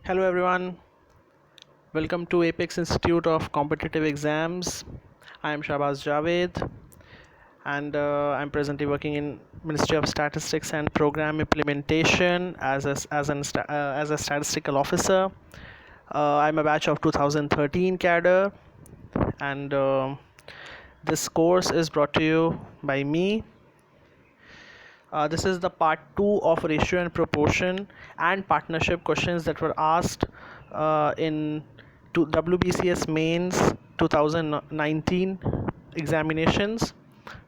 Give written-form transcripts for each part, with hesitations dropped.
Hello everyone, welcome to Apex Institute of Competitive Exams. I am Shahbaz Javed and I'm presently working in Ministry of Statistics and Program Implementation as a statistical officer. I'm a batch of 2013 cadre and this course is brought to you by me. This is the part 2 of ratio and proportion and partnership questions that were asked in WBCS mains 2019 examinations.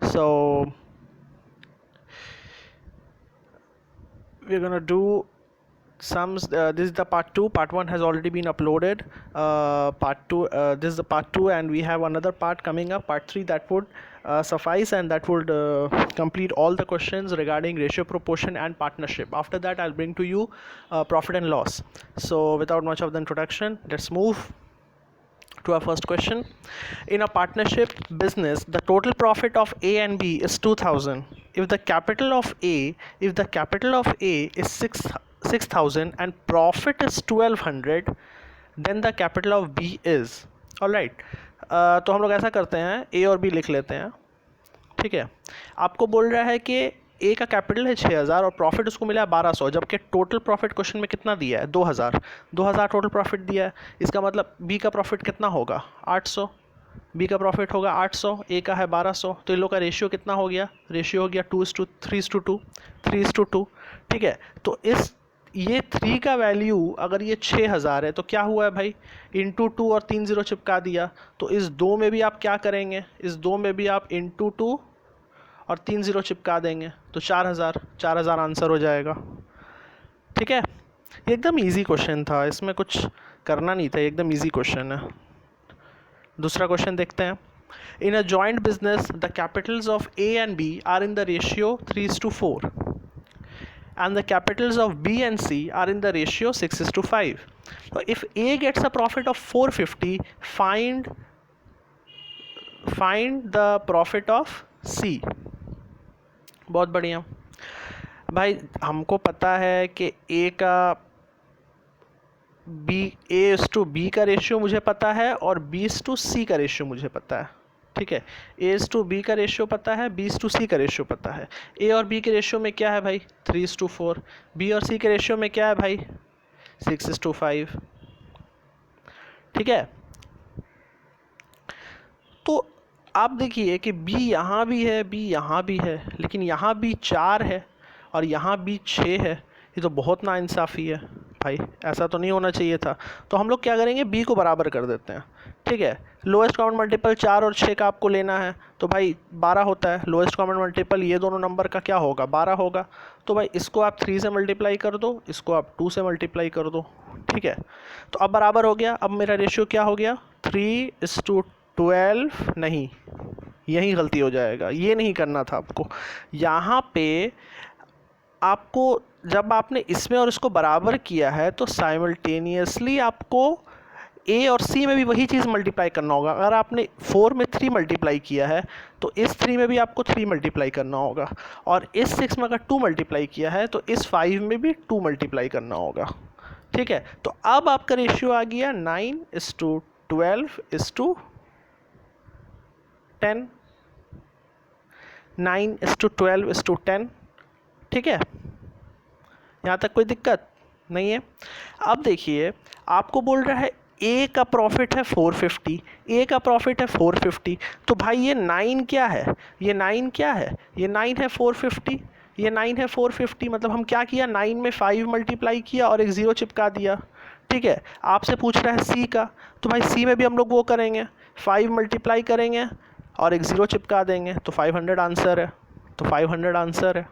So we're gonna do sums. This is the part 2. Part 1 has already been uploaded. This is the part 2 and we have another part coming up, part 3, that would suffice and that would complete all the questions regarding ratio, proportion and partnership. After that I'll bring to you profit and loss. So without much of the introduction, let's move to our first question. In a partnership business, the total profit of A and B is 2000. If the capital of A is 6000 and profit is 1200, then the capital of B is. Alright, तो हम लोग ऐसा करते हैं, A और B लिख लेते हैं. ठीक है, आपको बोल रहा है कि ए का कैपिटल है 6000 और प्रॉफिट उसको मिला है 1200, जबकि टोटल प्रॉफिट क्वेश्चन में कितना दिया है 2000 टोटल प्रॉफिट दिया है. इसका मतलब बी का प्रॉफिट कितना होगा 800, बी का प्रॉफिट होगा 800, ए का है 1200. तो इन लोग का रेशियो कितना हो गया, रेशियो हो गया 3:2. ठीक है, तो ये 3 का वैल्यू अगर ये 6000 है तो क्या हुआ है भाई, इंटू 2 और 3 0 चिपका दिया. तो इस 2 में भी आप क्या करेंगे, इस 2 में भी आप इंटू 2 और 3 0 चिपका देंगे तो 4000 आंसर हो जाएगा. ठीक है, ये एकदम इजी क्वेश्चन था, इसमें कुछ करना नहीं था, एकदम इजी क्वेश्चन है. दूसरा क्वेश्चन देखते हैं. In a joint business the capitals of A and B are in the ratio 3:4 and the capitals of B and C are in the ratio 6:5. So if A gets a profit of 450, find the profit of C. बहुत बढ़िया भाई, हमको पता है कि A is to B का ratio मुझे पता है और B is to C का रेशियो मुझे पता है. ठीक है, A is to B का रेशियो पता है, B is to C का रेशियो पता है. A और B के रेशियो में क्या है भाई 3:4, B और C के रेशियो में क्या है भाई 6:5. ठीक है, तो आप देखिए कि B यहाँ भी है, B यहाँ भी है, लेकिन यहाँ B 4 है और यहाँ B 6 है. ये तो बहुत नाइंसाफ़ी है भाई, ऐसा तो नहीं होना चाहिए था. तो हम लोग क्या करेंगे, B को बराबर कर देते हैं. ठीक है, लोएस्ट कॉमन मल्टीपल 4 और 6 का आपको लेना है तो भाई 12 होता है. लोएस्ट कॉमन मल्टीपल ये दोनों नंबर का क्या होगा 12 होगा. तो भाई इसको आप 3 से मल्टीप्लाई कर दो, इसको आप 2 से मल्टीप्लाई कर दो. ठीक है, तो अब बराबर हो गया. अब मेरा रेशियो क्या हो गया 3:12. नहीं, यही गलती हो जाएगा, ये नहीं करना था आपको. यहाँ पे आपको जब आपने इसमें और इसको बराबर किया है तो साइमल्टेनियसली आपको ए और सी में भी वही चीज़ मल्टीप्लाई करना होगा. अगर आपने 4 में 3 मल्टीप्लाई किया है तो इस 3 में भी आपको 3 मल्टीप्लाई करना होगा, और इस 6 में अगर 2 मल्टीप्लाई किया है तो इस 5 में भी 2 मल्टीप्लाई करना होगा. ठीक है, तो अब आपका रेशियो आ गया 9:12:10. 9:12:10. ठीक है, यहाँ तक कोई दिक्कत नहीं है. अब देखिए, आपको बोल रहा है ए का प्रॉफिट है 450, ए का प्रॉफिट है 450. तो भाई ये 9 क्या है, ये 9 क्या है, ये 9 है 450, ये 9 है 450. मतलब हम क्या किया, 9 में 5 मल्टीप्लाई किया और एक 0 चिपका दिया. ठीक है, आपसे पूछ रहा है सी का, तो भाई सी में भी हम लोग वो करेंगे, 5 मल्टीप्लाई करेंगे और एक 0 चिपका देंगे तो 500 आंसर है. तो 500 आंसर है.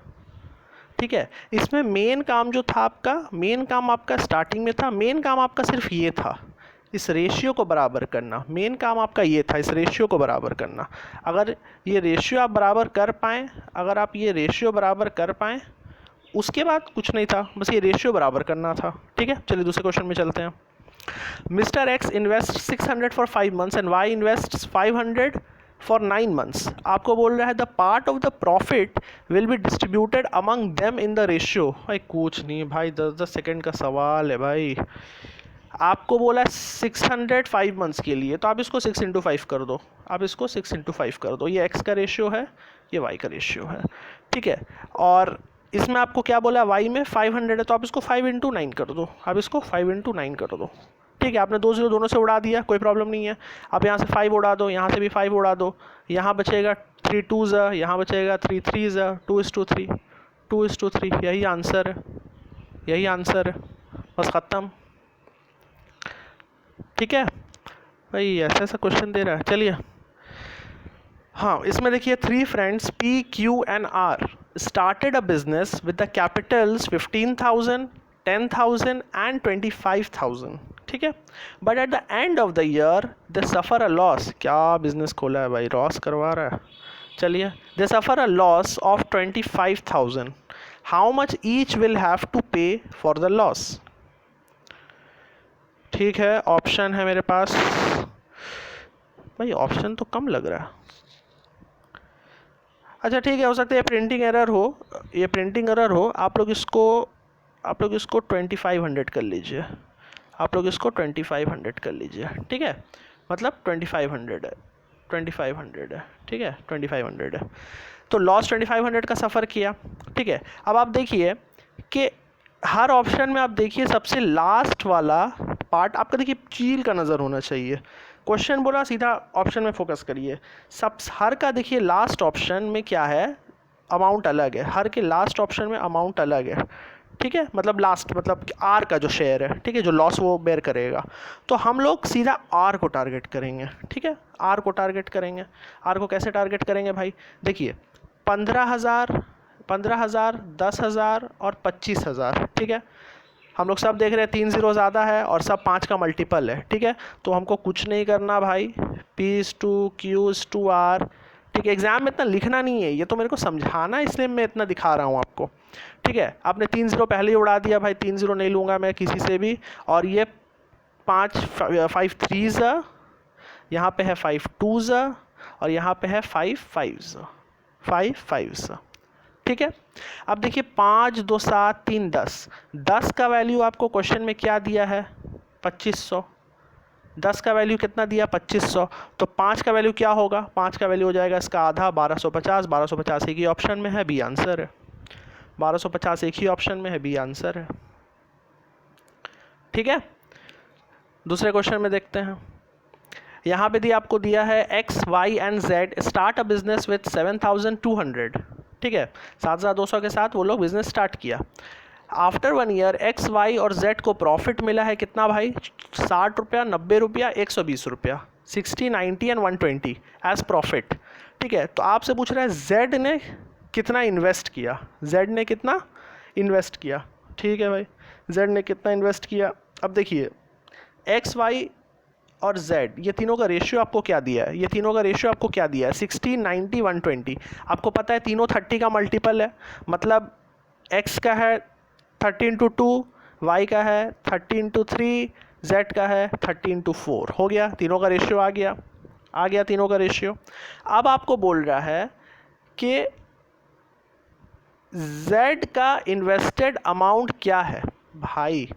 ठीक है, इसमें मेन काम जो था आपका, मेन काम आपका स्टार्टिंग में था, मेन काम आपका सिर्फ ये था, इस रेशियो को बराबर करना. मेन काम आपका ये था, इस रेशियो को बराबर करना. अगर ये रेशियो आप बराबर कर पाएँ, अगर आप ये रेशियो बराबर कर पाएँ, उसके बाद कुछ नहीं था, बस ये रेशियो बराबर करना था. ठीक है, चलिए दूसरे क्वेश्चन में चलते हैं. Mister X invest 600 for 5 months and Y invest 500 for 9 months. आपको बोल रहा है the part of the profit will be distributed among them in the ratio. भाई कुछ नहीं भाई, 10-10 सेकेंड का सवाल है भाई, आपको बोला 600 5 मंथ्स के लिए, तो आप इसको 6 × 5 कर दो, आप इसको 6 × 5 कर दो। ये x का रेशियो है, ये y का रेशियो है, ठीक है। और इसमें आपको क्या बोला, y में 500 है, तो आप इसको 5 × 9 कर दो, आप इसको 5 × 9 कर दो, ठीक है। आपने 2 0 दोनों से उड़ा दिया, कोई प्रॉब्लम नहीं है। आप यहाँ से 5 उड़ा दो, यहाँ से भी 5 उड़ा दो, यहाँ बचेगा 3 2s, यहाँ बचेगा 3 3s, 2:3, 2:3, यही आंसर है, यही आंसर है, बस ख़त्म, ठीक है भाई। ऐसा ऐसा क्वेश्चन दे रहा है, चलिए। हाँ, इसमें देखिए 3 friends P, Q and R started a business with the capitals 15,000, 10,000 and 25,000, ठीक है। But at the end of the year they suffer a loss, क्या बिजनेस खोला है भाई, लॉस करवा रहा है, चलिए। They suffer a loss of 25,000, how much each will have to pay for the loss, ठीक है। ऑप्शन है मेरे पास, भाई ऑप्शन तो कम लग रहा है, अच्छा ठीक है, हो सकता है ये प्रिंटिंग एरर हो, ये प्रिंटिंग एरर हो। आप लोग इसको 2500 कर लीजिए, आप लोग इसको 2500 कर लीजिए, ठीक है। मतलब 2500 है, 2500 है, ठीक है, 2500 है। तो लॉस 2500 का सफ़र किया, ठीक है। अब आप देखिए कि हर ऑप्शन में आप देखिए सबसे लास्ट वाला पार्ट आपका देखिए चील का नज़र होना चाहिए। क्वेश्चन बोला सीधा ऑप्शन में फोकस करिए, सब हर का देखिए लास्ट ऑप्शन में क्या है, अमाउंट अलग है, हर के लास्ट ऑप्शन में अमाउंट अलग है, ठीक है। मतलब लास्ट मतलब आर का जो शेयर है, ठीक है, जो लॉस वो बेयर करेगा। तो हम लोग सीधा आर को टारगेट करेंगे, ठीक है, आर को टारगेट करेंगे। आर को कैसे टारगेट करेंगे भाई, देखिए 15,000, 10,000 और 25,000, ठीक है। हम लोग सब देख रहे हैं 3 0 ज़्यादा है और सब 5 का मल्टीपल है, ठीक है। तो हमको कुछ नहीं करना भाई, P/2 Q/2 R, ठीक है। एग्जाम में इतना लिखना नहीं है, ये तो मेरे को समझाना, इसलिए मैं इतना दिखा रहा हूँ आपको, ठीक है। आपने 3 0 पहले ही उड़ा दिया भाई, 3 0 नहीं लूँगा मैं किसी से भी। और ये 5 3s, यहाँ पे है 5 2s और यहाँ पे है 5 5s, ठीक है। अब देखिए 5 2 7 3 10, 10 का वैल्यू आपको क्वेश्चन में क्या दिया है, 2500। 10 का वैल्यू कितना दिया, 2500। तो 5 का वैल्यू क्या होगा, 5 का वैल्यू हो जाएगा इसका आधा, 1250। 1250 एक ही ऑप्शन में है, बी आंसर है। 1250 एक ही ऑप्शन में है, बी आंसर है, ठीक है। दूसरे क्वेश्चन में देखते हैं। यहाँ पे आपको दिया है X, Y and Z start a business with 7,200, ठीक है, 7,200 के साथ वो लोग बिजनेस स्टार्ट किया। आफ्टर 1 ईयर X, Y और Z को प्रॉफिट मिला है कितना भाई, 60 रुपया, 90 रुपया, 120 रुपया, 60, 90 एंड 120 एज प्रॉफिट, ठीक है। तो आपसे पूछ रहा है Z ने कितना इन्वेस्ट किया, Z ने कितना इन्वेस्ट किया, ठीक है भाई, Z ने कितना इन्वेस्ट किया। अब देखिए X, Y और Z, ये तीनों का रेशियो आपको क्या दिया है, ये तीनों का रेशियो आपको क्या दिया है, 60, 90, 120। आपको पता है तीनों 30 का मल्टीपल है, मतलब X का है 30 × 2, Y का है 30 × 3, Z का है 30 × 4, हो गया, तीनों का रेशियो आ गया तीनों का रेशियो। अब आपको बोल रहा है कि Z का इन्वेस्टेड अमाउंट क्या है भाई,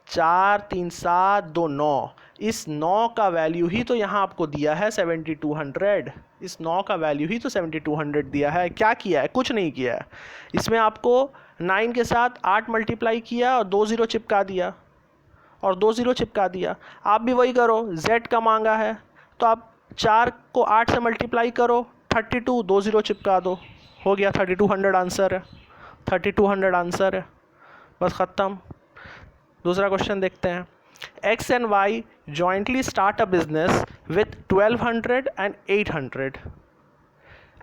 4 3 7 2 9, इस 9 का वैल्यू ही तो यहाँ आपको दिया है 7,200, इस 9 का वैल्यू ही तो 7,200 दिया है। क्या किया है, कुछ नहीं किया है। इसमें आपको 9 के साथ 8 मल्टीप्लाई किया और 2 0 चिपका दिया, और 2 0 चिपका दिया। आप भी वही करो, Z का मांगा है तो आप 4 को 8 से मल्टीप्लाई करो, 32, 2 0 चिपका दो, हो गया 3,200 आंसर है, 3,200 आंसर है, बस ख़त्म। दूसरा क्वेश्चन देखते हैं। X and Y jointly start a business with 1,200 and 800.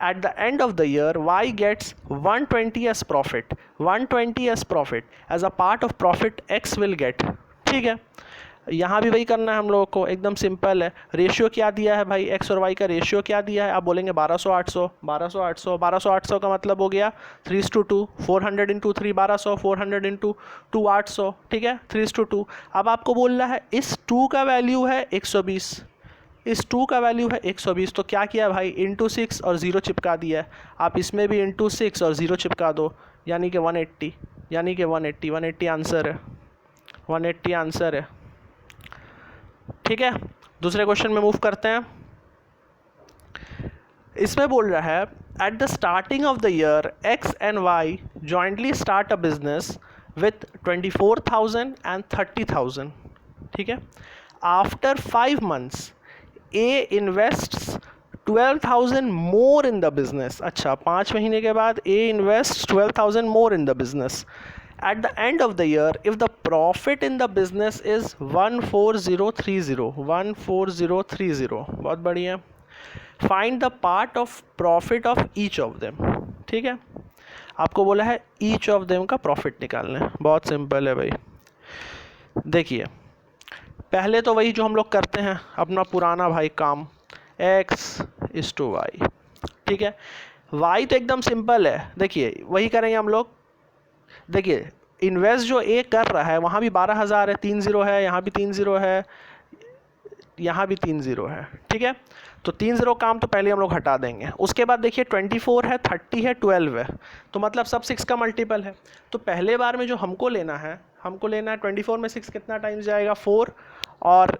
At the end of the year, Y gets 120 as profit. 120 as profit. As a part of profit, X will get. ठीक है, यहाँ भी वही करना है हम लोगों को, एकदम सिंपल है। रेशियो क्या दिया है भाई, एक्स और वाई का रेशियो क्या दिया है, आप बोलेंगे 1200 800, 1200 800, 1200 800 का मतलब हो गया 3:2, 400 × 3 1200, 400 × 2 800, ठीक है, 3:2। अब आपको बोल रहा है इस 2 का वैल्यू है 120, इस 2 का वैल्यू है 120, तो क्या किया भाई, × 6 और 0 चिपका दिया है। आप इसमें भी × 6 और 0 चिपका दो, यानी कि 180, यानी कि 180 आंसर है, 180 आंसर है, ठीक है, दूसरे क्वेश्चन में मूव करते हैं। इसमें बोल रहा है at the starting of the year X and Y jointly start a business with 24,000 and 30,000। ठीक है, after 5 months A invests 12,000 more in the business. अच्छा, 5 महीने के बाद A invest 12,000 more in the business. At the end of the year, if the profit in the business is 14030, बहुत बढ़िया। Find the part of profit of each of them। ठीक है, आपको बोला है each of them का profit निकालना है। बहुत सिंपल है भाई। देखिए, पहले तो वही जो हम लोग करते हैं अपना पुराना भाई काम, x/y। ठीक है, y तो एकदम सिंपल है। देखिए, वही करेंगे हम लोग। देखिए, इन्वेस्ट जो ए कर रहा है वहाँ भी 12,000 है, 3 0 है, यहाँ भी 3 0 है, यहाँ भी 3 0 है। ठीक है, तो 3 0 काम तो पहले हम लोग हटा देंगे। उसके बाद देखिए 24 है, 30 है, 12 है, तो मतलब सब 6 का मल्टीपल है। तो पहले बार में जो हमको लेना है 24 में 6 कितना टाइम्स जाएगा, 4, और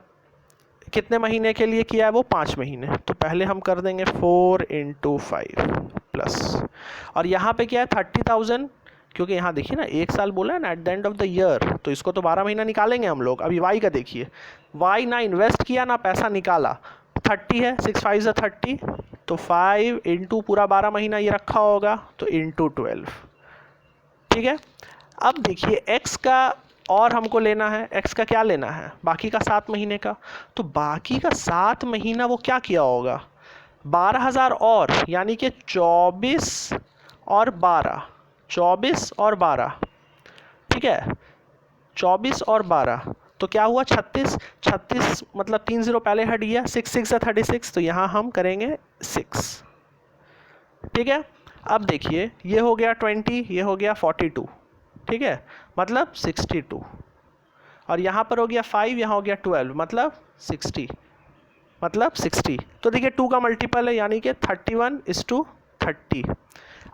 कितने महीने के लिए किया है वो, 5 महीने। तो पहले हम कर देंगे 4 × 5 प्लस, और यहाँ पे क्या है 30,000, क्योंकि यहाँ देखिए ना 1 साल बोला है ना eight the end of the year, तो इसको तो 12 महीना निकालेंगे हम लोग। अभी वाई का देखिए, वाई ना इन्वेस्ट किया ना पैसा निकाला, 30 है, 6 5 30, तो 5 × पूरा 12 महीना ये रखा होगा, तो × 12। ठीक है, अब देखिए एक्स का और हमको लेना है, एक्स का क्या लेना है, बाकी का 7 महीने का। तो बाकी का 7 महीना वो क्या किया होगा, 12,000 और, यानी कि 24 और 12, 24 और 12। ठीक है, 24 और 12, तो क्या हुआ 36, 36 मतलब 3 0 पहले हट गया, 6 6 36, तो यहाँ हम करेंगे 6। ठीक है, अब देखिए ये हो गया 20, ये हो गया 42। ठीक है, मतलब 62, और यहाँ पर हो गया 5, यहाँ हो गया 12, मतलब 60, मतलब 60। तो देखिए 2 का मल्टीपल है, यानी कि 31:30।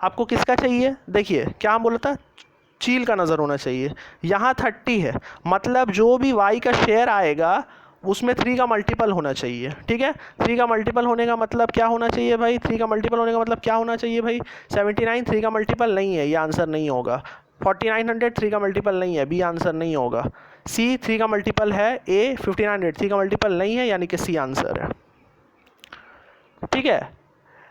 आपको किसका चाहिए, देखिए क्या हम बोला था, चील का नज़र होना चाहिए। यहाँ 30 है, मतलब जो भी y का शेयर आएगा उसमें 3 का मल्टीपल होना चाहिए। ठीक है, 3 का मल्टीपल होने का मतलब क्या होना चाहिए भाई, 3 का मल्टीपल होने का मतलब क्या होना चाहिए भाई, 79 3 का मल्टीपल नहीं है, ये आंसर नहीं होगा। 4900 3 का मल्टीपल नहीं है, बी आंसर नहीं होगा। सी 3 का मल्टीपल है, ए 1500 3 का मल्टीपल नहीं है, यानी कि सी आंसर है। ठीक है,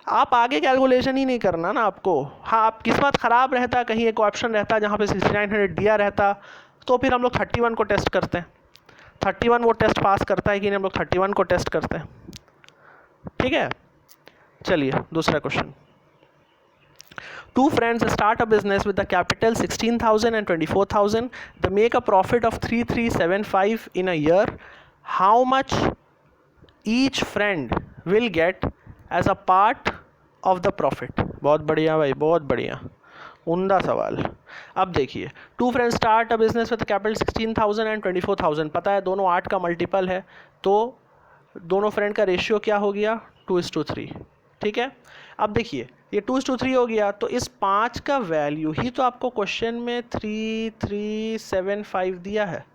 आप आगे कैलकुलेशन ही नहीं करना ना आपको। हाँ, आप किस्मत ख़राब रहता, कहीं एक ऑप्शन रहता जहाँ पे 6900 दिया रहता, तो फिर हम लोग 31 को टेस्ट करते हैं। 31 वो टेस्ट पास करता है कि नहीं, हम लोग 31 को टेस्ट करते हैं। ठीक है, चलिए दूसरा question. 2 friends start a business with the capital 16,000 and 24,000. They make a profit of 3,375 in a year. How much each friend will get as a part of the profit? बहुत बढ़िया भाई, बहुत बढ़िया, उम्दा सवाल। अब देखिए 2 friends start a business with capital 16,000 and 24,000। पता है दोनों 8 का मल्टीपल है, तो दोनों फ्रेंड का रेशियो क्या हो गया, 2:3। ठीक है, अब देखिए ये 2:3 हो गया, तो इस 5 का वैल्यू ही तो आपको क्वेश्चन में 3375 दिया है।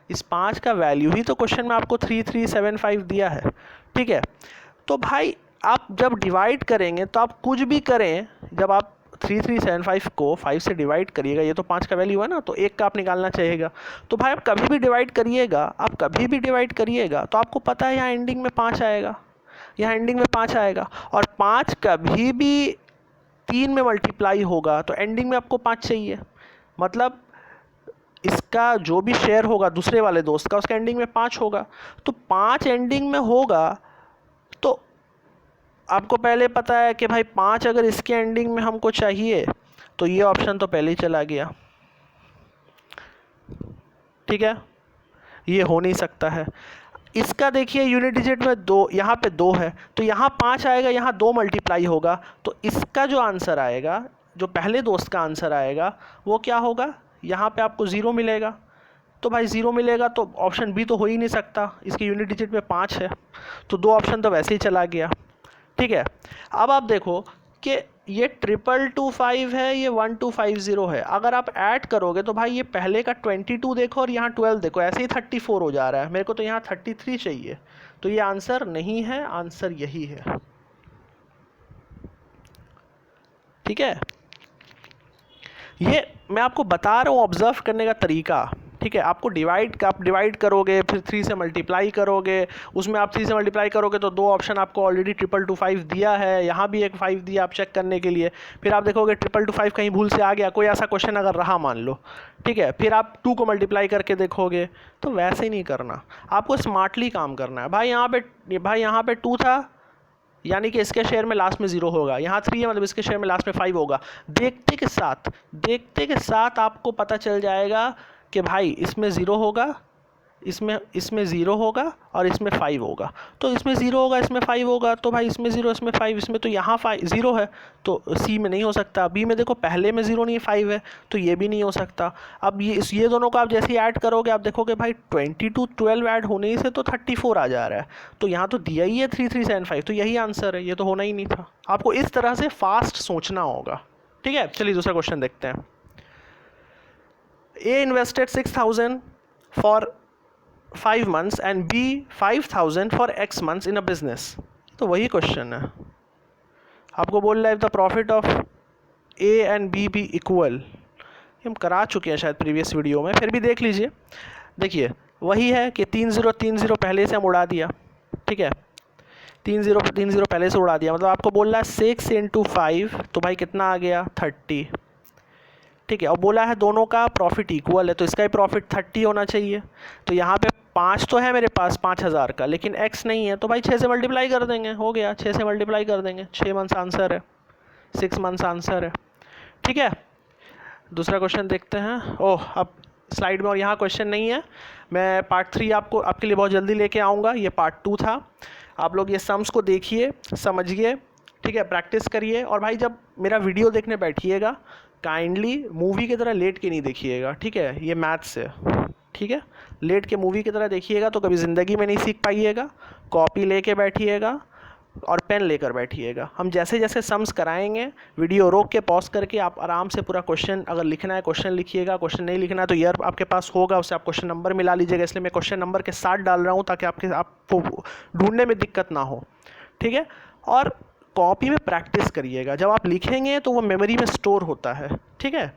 इस 5 का वैल्यू ही तो क्वेश्चन में आपको 3375 दिया है। ठीक है, तो भाई आप जब डिवाइड करेंगे तो आप कुछ भी करें, जब आप 3375 को 5 से डिवाइड करिएगा, ये तो 5 का वैल्यू है ना, तो 1 का आप निकालना चाहिएगा। तो भाई आप कभी भी डिवाइड करिएगा, आप कभी भी डिवाइड करिएगा, तो आपको पता है यहाँ एंडिंग में 5 आएगा, यहाँ एंडिंग में 5 आएगा, और 5 कभी भी 3 में मल्टीप्लाई होगा तो एंडिंग में आपको 5 चाहिए। मतलब इसका जो भी शेयर होगा दूसरे वाले दोस्त का, उसका एंडिंग में 5 होगा, तो 5 एंडिंग में होगा, तो आपको पहले पता है कि भाई 5 अगर इसके एंडिंग में हमको चाहिए, तो ये ऑप्शन तो पहले ही चला गया। ठीक है, ये हो नहीं सकता है। इसका देखिए यूनिट डिजिट में 2, यहाँ पे 2 है, तो यहाँ 5 आएगा, यहाँ 2 मल्टीप्लाई होगा, तो इसका जो आंसर आएगा, जो पहले दोस्त का आंसर आएगा, वो क्या होगा, यहाँ पे आपको 0 मिलेगा। तो भाई 0 मिलेगा तो ऑप्शन बी तो हो ही नहीं सकता, इसकी यूनिट डिजिट में 5 है, तो 2 ऑप्शन तो वैसे ही चला गया। ठीक है, अब आप देखो कि ये 2225 है, ये 1250 है। अगर आप ऐड करोगे तो भाई ये पहले का 22 देखो और यहाँ 12 देखो, ऐसे ही 34 हो जा रहा है। मेरे को तो यहाँ 33 चाहिए, तो ये आंसर नहीं है, आंसर यही है। ठीक है, ये मैं आपको बता रहा हूँ ऑब्जर्व करने का तरीका। ठीक है, आपको आप डिवाइड करोगे, फिर 3 से मल्टीप्लाई करोगे, उसमें आप 3 से मल्टीप्लाई करोगे तो 2 ऑप्शन आपको ऑलरेडी 2225 दिया है, यहाँ भी एक 5 दिया आप चेक करने के लिए। फिर आप देखोगे 2225 कहीं भूल से आ गया, कोई ऐसा क्वेश्चन अगर रहा मान लो, ठीक है, फिर आप 2 को मल्टीप्लाई करके देखोगे। तो वैसे ही नहीं करना, आपको स्मार्टली काम करना है। भाई यहाँ पे 2 था, यानी कि इसके शेयर में लास्ट में 0 होगा, यहाँ 3 है मतलब इसके शेयर में लास्ट में 5 होगा। देखते के साथ आपको पता चल जाएगा कि भाई इसमें 0 होगा, इसमें 0 होगा और इसमें 5 होगा। तो इसमें 0 होगा, इसमें 5 होगा, तो भाई इसमें 0, इसमें 5, इसमें तो यहाँ 0 है, तो सी में नहीं हो सकता। बी में देखो पहले में 0 नहीं 5 है, तो ये भी नहीं हो सकता। अब ये दोनों को आप जैसे ही ऐड करोगे आप देखोगे भाई 22 12 ऐड होने ही से तो 34 आ जा रहा है। तो यहाँ तो दिया ही है 3375, तो यही आंसर है, ये तो होना ही नहीं था। आपको इस तरह से फास्ट सोचना होगा। ठीक है, चलिए दूसरा क्वेश्चन देखते हैं। A invested 6,000 for 5 months and B 5,000 for X months in a business। तो वही क्वेश्चन है, आपको बोल रहा है the profit of A and B भी इक्वल। हम करा चुके हैं शायद प्रीवियस वीडियो में, फिर भी देख लीजिए। देखिए वही है कि 30 पहले से हम उड़ा दिया। ठीक है, 30 पहले से उड़ा दिया, मतलब आपको बोल रहा है 6 × 5, तो भाई कितना आ गया 30। ठीक है, और बोला है दोनों का प्रॉफिट इक्वल है, तो इसका ही प्रॉफिट 30 होना चाहिए। तो यहाँ पे 5 तो है मेरे पास 5000 का, लेकिन x नहीं है, तो भाई 6 से मल्टीप्लाई कर देंगे, हो गया। 6 से मल्टीप्लाई कर देंगे, 6 मंथ्स आंसर है, 6 मंथ्स आंसर है। ठीक है, दूसरा क्वेश्चन देखते हैं। ओह, अब स्लाइड में और यहाँ क्वेश्चन नहीं है, मैं पार्ट 3 आपके लिए बहुत जल्दी लेके आऊँगा। ये पार्ट 2 था। आप लोग ये सम्स को देखिए, समझिए, ठीक है, प्रैक्टिस करिए। और भाई जब मेरा वीडियो देखने बैठिएगा काइंडली मूवी की तरह लेट के नहीं देखिएगा। ठीक है, ये मैथ्स है। ठीक है, लेट के मूवी की तरह देखिएगा तो कभी ज़िंदगी में नहीं सीख पाइएगा। कॉपी लेके बैठिएगा और पेन लेकर बैठिएगा। हम जैसे जैसे सम्स कराएंगे वीडियो रोक के पॉज करके आप आराम से पूरा क्वेश्चन, अगर लिखना है क्वेश्चन लिखिएगा, क्वेश्चन नहीं लिखना है तो ईयर आपके पास होगा, उससे आप क्वेश्चन नंबर मिला लीजिएगा। इसलिए मैं क्वेश्चन नंबर के साथ डाल रहा हूँ ताकि आपको ढूंढने में दिक्कत ना हो। ठीक है, और कॉपी में प्रैक्टिस करिएगा, जब आप लिखेंगे तो वो मेमोरी में स्टोर होता है। ठीक है,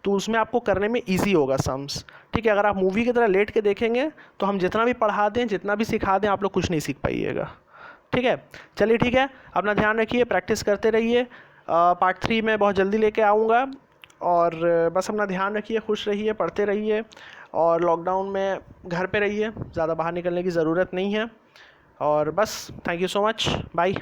तो उसमें आपको करने में इजी होगा सम्स। ठीक है, अगर आप मूवी की तरह लेट के देखेंगे तो हम जितना भी पढ़ा दें, जितना भी सिखा दें, आप लोग कुछ नहीं सीख पाइएगा। ठीक है, चलिए ठीक है, अपना ध्यान रखिए, प्रैक्टिस करते रहिए। पार्ट 3 में बहुत जल्दी लेके आऊँगा। और बस अपना ध्यान रखिए, खुश रहिए, पढ़ते रहिए, और लॉकडाउन में घर पे रहिए, ज़्यादा बाहर निकलने की ज़रूरत नहीं है। और बस, thank you so much, bye.